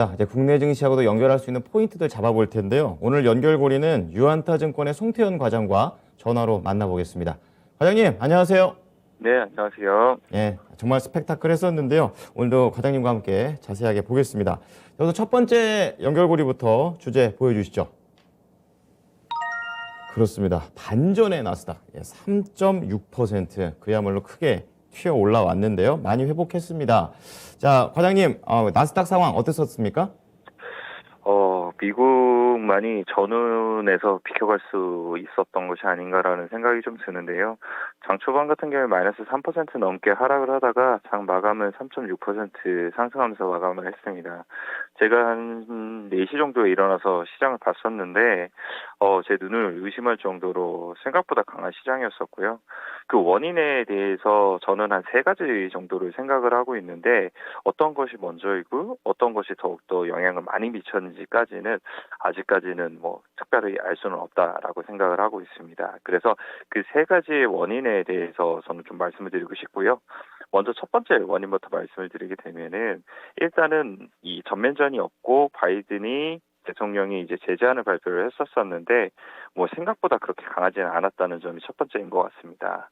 자, 이제 국내 증시하고도 연결할 수 있는 포인트들 잡아볼 텐데요. 오늘 연결고리는 유안타증권의 송태현 과장과 전화로 만나보겠습니다. 과장님, 안녕하세요. 네, 안녕하세요. 예, 정말 스펙타클했었는데요. 오늘도 과장님과 함께 자세하게 보겠습니다. 여기서 첫 번째 연결고리부터 주제 보여주시죠. 그렇습니다. 반전의 나스닥 3.6% 그야말로 크게 튀어 올라왔는데요. 많이 회복했습니다. 자, 과장님, 나스닥 상황 어땠었습니까? 미국만이 전운에서 비켜갈 수 있었던 것이 아닌가라는 생각이 좀 드는데요. 장 초반 같은 경우에 마이너스 3% 넘게 하락을 하다가 장 마감은 3.6% 상승하면서 마감을 했습니다. 제가 한 4시 정도에 일어나서 시장을 봤었는데, 제 눈을 의심할 정도로 생각보다 강한 시장이었었고요. 그 원인에 대해서 저는 한 3가지 정도를 생각을 하고 있는데, 어떤 것이 먼저이고 어떤 것이 더욱더 영향을 많이 미쳤는지까지는 아직까지는 뭐 특별히 알 수는 없다라고 생각을 하고 있습니다. 그래서 그 3가지의 원인에 대해서 저는 좀 말씀을 드리고 싶고요. 먼저 첫 번째 원인부터 말씀을 드리게 되면은 일단은 이 전면전이 없고 바이든이 대통령이 이제 제재안을 발표를 했었었는데 뭐 생각보다 그렇게 강하지는 않았다는 점이 첫 번째인 것 같습니다.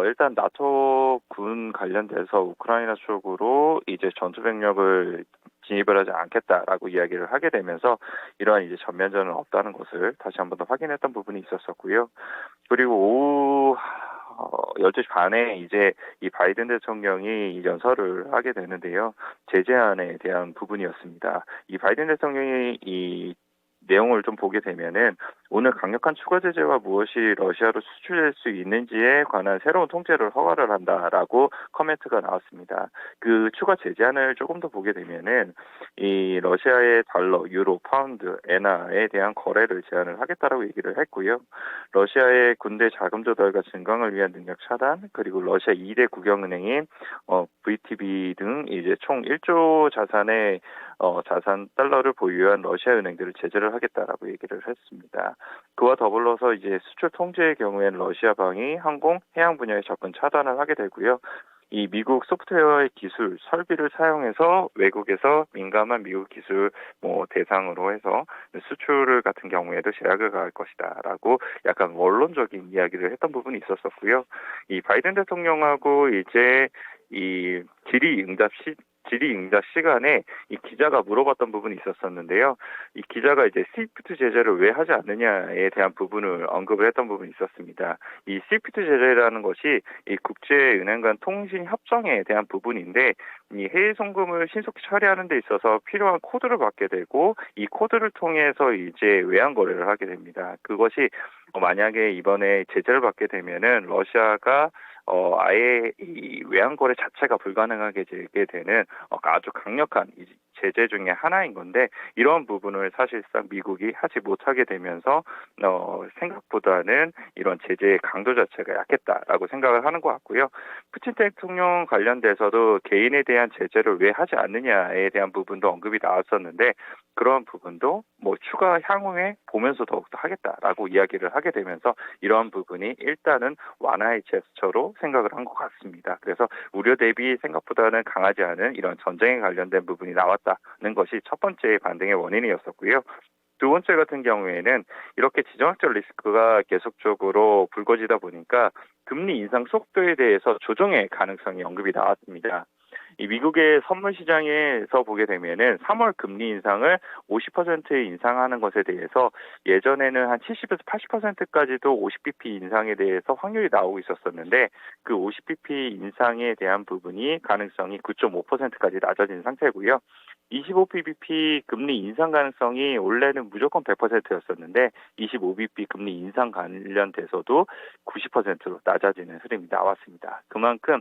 일단 나토 군 관련돼서 우크라이나 쪽으로 이제 전투 병력을 진입을 하지 않겠다라고 이야기를 하게 되면서 이러한 이제 전면전은 없다는 것을 다시 한번 더 확인했던 부분이 있었었고요. 그리고 오후 12시 반에 이제 이 바이든 대통령이 연설을 하게 되는데요. 제재안에 대한 부분이었습니다. 이 바이든 대통령이 이 내용을 좀 보게 되면은 오늘 강력한 추가 제재와 무엇이 러시아로 수출될 수 있는지에 관한 새로운 통제를 허가를 한다라고 커멘트가 나왔습니다. 그 추가 제재안을 조금 더 보게 되면은 이 러시아의 달러, 유로, 파운드, 엔화에 대한 거래를 제한을 하겠다라고 얘기를 했고요. 러시아의 군대 자금 조달과 증강을 위한 능력 차단, 그리고 러시아 2대 국영은행인 VTB 등 이제 총 1조 자산의 자산 달러를 보유한 러시아 은행들을 제재를 하겠다라고 얘기를 했습니다. 그와 더불어서 이제 수출 통제의 경우에는 러시아방이 항공, 해양 분야의 접근 차단을 하게 되고요. 이 미국 소프트웨어의 기술, 설비를 사용해서 외국에서 민감한 미국 기술 대상으로 해서 수출을 같은 경우에도 제약을 가할 것이다라고 약간 원론적인 이야기를 했던 부분이 있었었고요. 이 바이든 대통령하고 이제 이 질의응답 시간에 이 기자가 물어봤던 부분이 있었었는데요. 이 기자가 이제 스위프트 제재를 왜 하지 않느냐에 대한 부분을 언급을 했던 부분이 있었습니다. 이 스위프트 제재라는 것이 이 국제은행 간 통신 협정에 대한 부분인데 이 해외 송금을 신속히 처리하는 데 있어서 필요한 코드를 받게 되고 이 코드를 통해서 이제 외환 거래를 하게 됩니다. 그것이 만약에 이번에 제재를 받게 되면은 러시아가 아예 이 외환거래 자체가 불가능하게 되게 되는 아주 강력한 제재 중에 하나인 건데 이러한 부분을 사실상 미국이 하지 못하게 되면서 생각보다는 이런 제재의 강도 자체가 약했다라고 생각을 하는 것 같고요. 푸틴 대통령 관련돼서도 개인에 대한 제재를 왜 하지 않느냐에 대한 부분도 언급이 나왔었는데 그런 부분도 추가 향후에 보면서 더욱더 하겠다라고 이야기를 하게 되면서 이러한 부분이 일단은 완화의 제스처로 생각을 한 것 같습니다. 그래서 우려 대비 생각보다는 강하지 않은 이런 전쟁에 관련된 부분이 나왔다는 것이 첫 번째 반등의 원인이었었고요. 두 번째 같은 경우에는 이렇게 지정학적 리스크가 계속적으로 불거지다 보니까 금리 인상 속도에 대해서 조정의 가능성이 언급이 나왔습니다. 이 미국의 선물 시장에서 보게 되면은 3월 금리 인상을 50% 인상하는 것에 대해서 예전에는 한 70에서 80%까지도 50bp 인상에 대해서 확률이 나오고 있었었는데 그 50bp 인상에 대한 부분이 가능성이 9.5%까지 낮아진 상태고요. 25bp 금리 인상 가능성이 원래는 무조건 100%였었는데 25bp 금리 인상 관련돼서도 90%로 낮아지는 흐름이 나왔습니다. 그만큼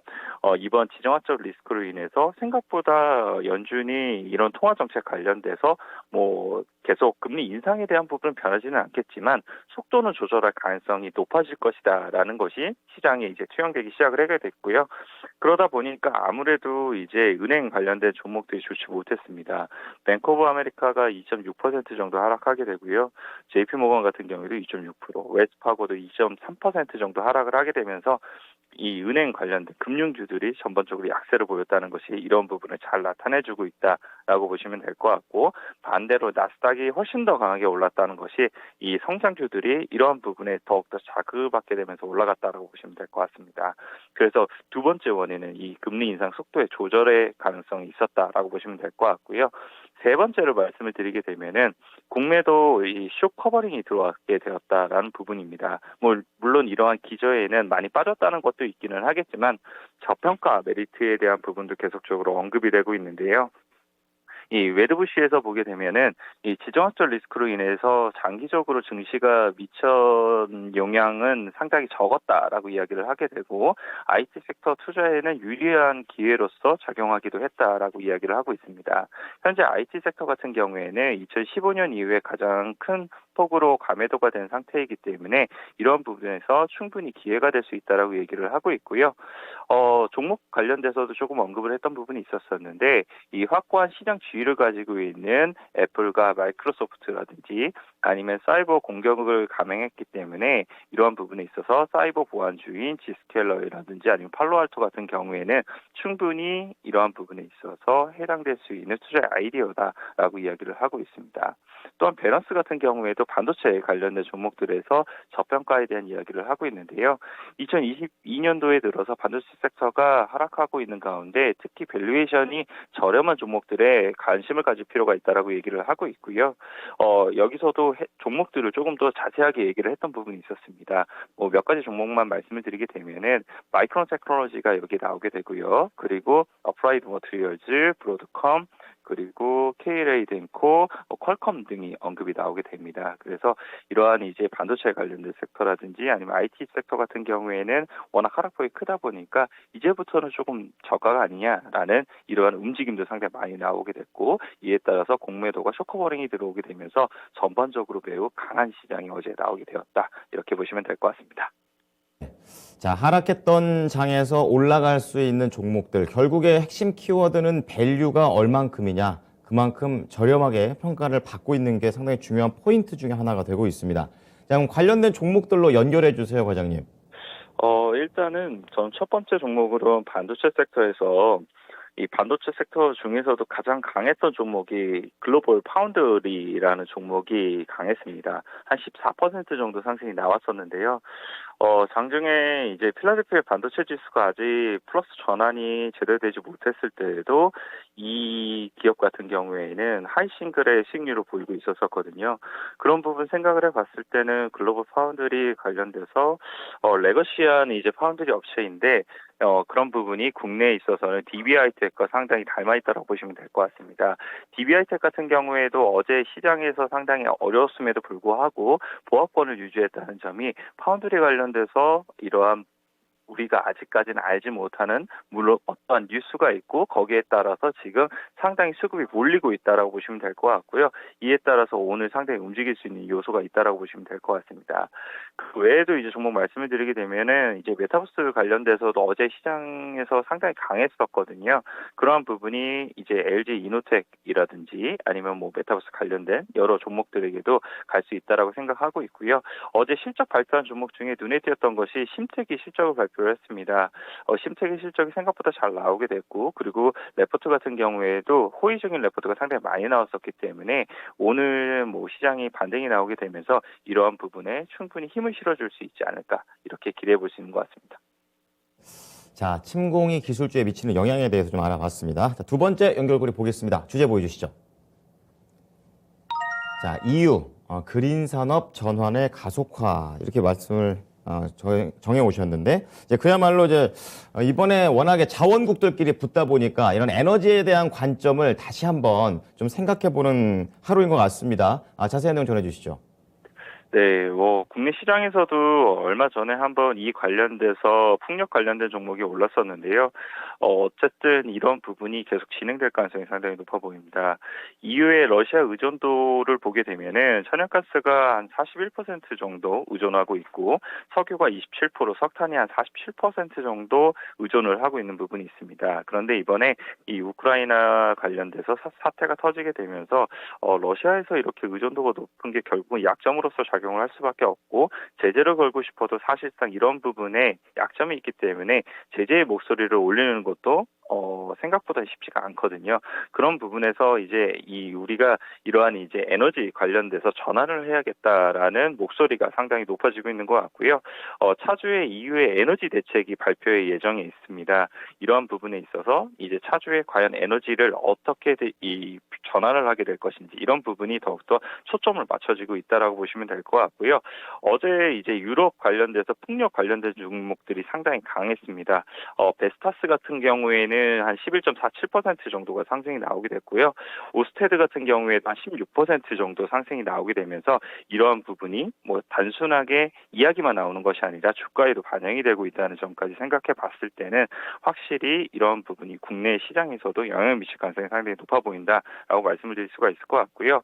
이번 지정학적 리스크로 인해서 생각보다 연준이 이런 통화 정책 관련돼서 계속 금리 인상에 대한 부분은 변하지는 않겠지만 속도는 조절할 가능성이 높아질 것이다라는 것이 시장에 이제 투영되기 시작을 하게 됐고요. 그러다 보니까 아무래도 이제 은행 관련된 종목들이 좋지 못했습니다. 뱅크 오브 아메리카가 2.6% 정도 하락하게 되고요. JP 모건 같은 경우에도 2.6%, 웨스파고도 2.3% 정도 하락을 하게 되면서 이 은행 관련된 금융주들이 전반적으로 약세를 보였다는 것이 이런 부분을 잘 나타내주고 있다라고 보시면 될 것 같고, 반대로 나스닥이 훨씬 더 강하게 올랐다는 것이 이 성장주들이 이러한 부분에 더욱더 자극받게 되면서 올라갔다라고 보시면 될 것 같습니다. 그래서 두 번째 원인은 이 금리 인상 속도의 조절의 가능성이 있었다라고 보시면 될 것 같고요. 세 번째로 말씀을 드리게 되면은 국내도 이 쇼 커버링이 들어왔게 되었다라는 부분입니다. 물론 이러한 기저에는 많이 빠졌다는 것도 있기는 하겠지만 저평가 메리트에 대한 부분도 계속적으로 언급이 되고 있는데요. 이 웨드부시에서 보게 되면은 이 지정학적 리스크로 인해서 장기적으로 증시가 미친 영향은 상당히 적었다라고 이야기를 하게 되고, IT 섹터 투자에는 유리한 기회로서 작용하기도 했다라고 이야기를 하고 있습니다. 현재 IT 섹터 같은 경우에는 2015년 이후에 가장 큰 폭으로 감매도가 된 상태이기 때문에 이런 부분에서 충분히 기회가 될 수 있다라고 얘기를 하고 있고요. 종목 관련돼서도 조금 언급을 했던 부분이 있었었는데, 이 확고한 시장 지위를 가지고 있는 애플과 마이크로소프트라든지 아니면 사이버 공격을 감행했기 때문에 이러한 부분에 있어서 사이버 보안주인 지스켈러라든지 아니면 팔로알토 같은 경우에는 충분히 이러한 부분에 있어서 해당될 수 있는 투자의 아이디어다라고 이야기를 하고 있습니다. 또한 밸런스 같은 경우에도 반도체 관련된 종목들에서 저평가에 대한 이야기를 하고 있는데요. 2022년도에 들어서 반도체 섹터가 하락하고 있는 가운데 특히 밸류에이션이 저렴한 종목들에 관심을 가질 필요가 있다라고 얘기를 하고 있고요. 여기서도 종목들을 조금 더 자세하게 얘기를 했던 부분이 있었습니다. 몇 가지 종목만 말씀을 드리게 되면은 마이크론 테크놀로지가 여기 나오게 되고요. 그리고 어플라이드 머티리얼즈, 브로드컴, 그리고 KLA-덴코, 퀄컴 등이 언급이 나오게 됩니다. 그래서 이러한 이제 반도체 관련된 섹터라든지 아니면 IT 섹터 같은 경우에는 워낙 하락폭이 크다 보니까 이제부터는 조금 저가가 아니냐라는 이러한 움직임도 상당히 많이 나오게 됐고, 이에 따라서 공매도가 쇼커버링이 들어오게 되면서 전반적으로 매우 강한 시장이 어제 나오게 되었다. 이렇게 보시면 될 것 같습니다. 자, 하락했던 장에서 올라갈 수 있는 종목들, 결국에 핵심 키워드는 밸류가 얼만큼이냐, 그만큼 저렴하게 평가를 받고 있는 게 상당히 중요한 포인트 중에 하나가 되고 있습니다. 자, 그럼 관련된 종목들로 연결해 주세요, 과장님. 일단은 전 첫 번째 종목으로 반도체 섹터에서 이 반도체 섹터 중에서도 가장 강했던 종목이 글로벌 파운드리라는 종목이 강했습니다. 한 14% 정도 상승이 나왔었는데요. 장중에 이제 필라델피아 반도체 지수가 아직 플러스 전환이 제대로 되지 못했을 때에도 이 기업 같은 경우에는 하이 싱글의 수익률을 보이고 있었거든요. 그런 부분 생각을 해봤을 때는 글로벌 파운드리 관련돼서 레거시한 이제 파운드리 업체인데 그런 부분이 국내에 있어서는 DB하이텍과 상당히 닮아 있다고 보시면 될 것 같습니다. DB하이텍 같은 경우에도 어제 시장에서 상당히 어려웠음에도 불구하고 보합권을 유지했다는 점이 파운드리 관련돼서 이러한 우리가 아직까지는 알지 못하는 물론 어떠한 뉴스가 있고 거기에 따라서 지금 상당히 수급이 몰리고 있다라고 보시면 될 것 같고요. 이에 따라서 오늘 상당히 움직일 수 있는 요소가 있다라고 보시면 될 것 같습니다. 그 외에도 이제 종목 말씀을 드리게 되면은 이제 메타버스 관련돼서도 어제 시장에서 상당히 강했었거든요. 그러한 부분이 이제 LG 이노텍이라든지 아니면 메타버스 관련된 여러 종목들에게도 갈 수 있다라고 생각하고 있고요. 어제 실적 발표한 종목 중에 눈에 띄었던 것이 심택이 실적을 발표를 했습니다. 심택의 실적이 생각보다 잘 나오게 됐고, 그리고 레포트 같은 경우에도 호의적인 레포트가 상당히 많이 나왔었기 때문에 오늘 시장이 반등이 나오게 되면서 이러한 부분에 충분히 힘을 실어줄 수 있지 않을까 이렇게 기대해 볼 수 있는 것 같습니다. 자, 침공이 기술주에 미치는 영향에 대해서 좀 알아봤습니다. 자, 두 번째 연결고리 보겠습니다. 주제 보여주시죠. 자, EU 그린 산업 전환의 가속화 이렇게 말씀을 정해 오셨는데 이제 그야말로 이제 이번에 워낙에 자원국들끼리 붙다 보니까 이런 에너지에 대한 관점을 다시 한번 좀 생각해 보는 하루인 것 같습니다. 자세한 내용 전해 주시죠. 네, 국내 시장에서도 얼마 전에 한번 이 관련돼서 풍력 관련된 종목이 올랐었는데요. 어쨌든 이런 부분이 계속 진행될 가능성이 상당히 높아 보입니다. EU의 러시아 의존도를 보게 되면은 천연가스가 한 41% 정도 의존하고 있고 석유가 27%, 석탄이 한 47% 정도 의존을 하고 있는 부분이 있습니다. 그런데 이번에 이 우크라이나 관련돼서 사태가 터지게 되면서 러시아에서 이렇게 의존도가 높은 게 결국은 약점으로서 작용을 할 수밖에 없고 제재를 걸고 싶어도 사실상 이런 부분에 약점이 있기 때문에 제재의 목소리를 올리는 것도 생각보다 쉽지가 않거든요. 그런 부분에서 이제 우리가 이러한 이제 에너지 관련돼서 전환을 해야겠다라는 목소리가 상당히 높아지고 있는 것 같고요. 차주의 EU의 에너지 대책이 발표의 예정에 있습니다. 이러한 부분에 있어서 이제 차주에 과연 에너지를 어떻게 전환을 하게 될 것인지 이런 부분이 더욱더 초점을 맞춰지고 있다라고 보시면 될 것 같고요. 어제 이제 유럽 관련돼서 풍력 관련된 종목들이 상당히 강했습니다. 베스타스 같은 경우에는 한 11.47% 정도가 상승이 나오게 됐고요. 오스테드 같은 경우에도 한 16% 정도 상승이 나오게 되면서 이러한 부분이 뭐 단순하게 이야기만 나오는 것이 아니라 주가에도 반영이 되고 있다는 점까지 생각해 봤을 때는 확실히 이러한 부분이 국내 시장에서도 영향을 미칠 가능성이 상당히 높아 보인다라고 말씀을 드릴 수가 있을 것 같고요.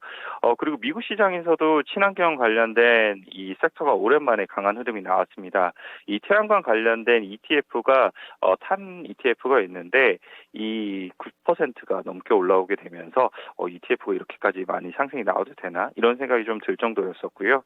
그리고 미국 시장에서도 친환경 관련된 이 섹터가 오랜만에 강한 흐름이 나왔습니다. 이 태양광 관련된 ETF가 탄 ETF가 있는데 이 9%가 넘게 올라오게 되면서 ETF가 이렇게까지 많이 상승이 나와도 되나 이런 생각이 좀 들 정도였었고요.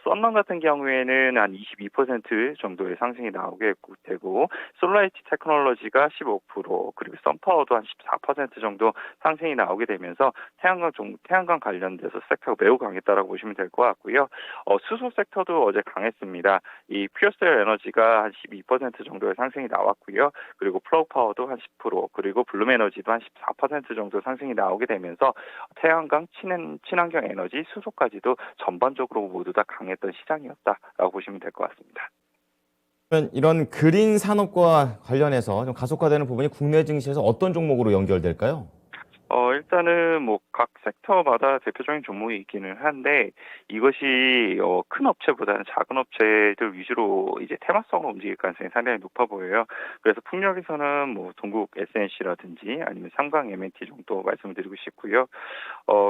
썬런 같은 경우에는 한 22% 정도의 상승이 나오게 되고 솔라이티 테크놀로지가 15% 그리고 썬파워도 한 14% 정도 상승이 나오게 되면서 태양광 관련돼서 섹터가 매우 강했다라고 보시면 될 것 같고요. 수소 섹터도 어제 강했습니다. 이 퓨어셀 에너지가 한 12% 정도의 상승이 나왔고요. 그리고 플로우파워도 한 10% 그리고 블룸에너지도 한 14% 정도 상승이 나오게 되면서 태양광, 친환경 에너지, 수소까지도 전반적으로 모두 다 강했던 시장이었다라고 보시면 될 것 같습니다. 그러면 이런 그린 산업과 관련해서 좀 가속화되는 부분이 국내 증시에서 어떤 종목으로 연결될까요? 일단은 뭐 각 섹터마다 대표적인 종목이 있기는 한데 이것이 큰 업체보다는 작은 업체들 위주로 이제 테마성으로 움직일 가능성이 상당히 높아 보여요. 그래서 풍력에서는 뭐 동국 SNC라든지 아니면 삼강 M&T 정도 말씀을 드리고 싶고요.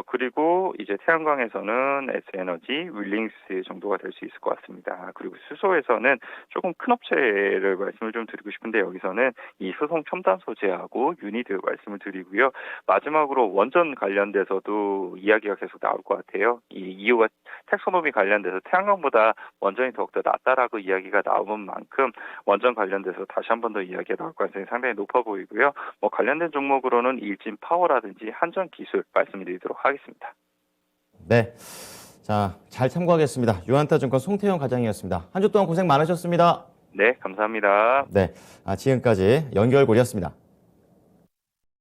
그리고 이제 태양광에서는 S에너지, 윌링스 정도가 될 수 있을 것 같습니다. 그리고 수소에서는 조금 큰 업체를 말씀을 좀 드리고 싶은데 여기서는 이 수송 첨단 소재하고 유니드 말씀을 드리고요. 마지막으로 원전 관련돼서도 이야기가 계속 나올 것 같아요. 이 이유가 텍소노미 관련돼서 태양광보다 원전이 더욱더 낫다라고 이야기가 나오는 만큼 원전 관련돼서 다시 한 번 더 이야기가 나올 가능성이 상당히 높아 보이고요. 뭐 관련된 종목으로는 일진 파워라든지 한전 기술 말씀드리도록 하겠습니다. 네. 자, 잘 참고하겠습니다. 유한타증권 송태영 과장이었습니다. 한 주 동안 고생 많으셨습니다. 네, 감사합니다. 네. 지금까지 연결고리였습니다.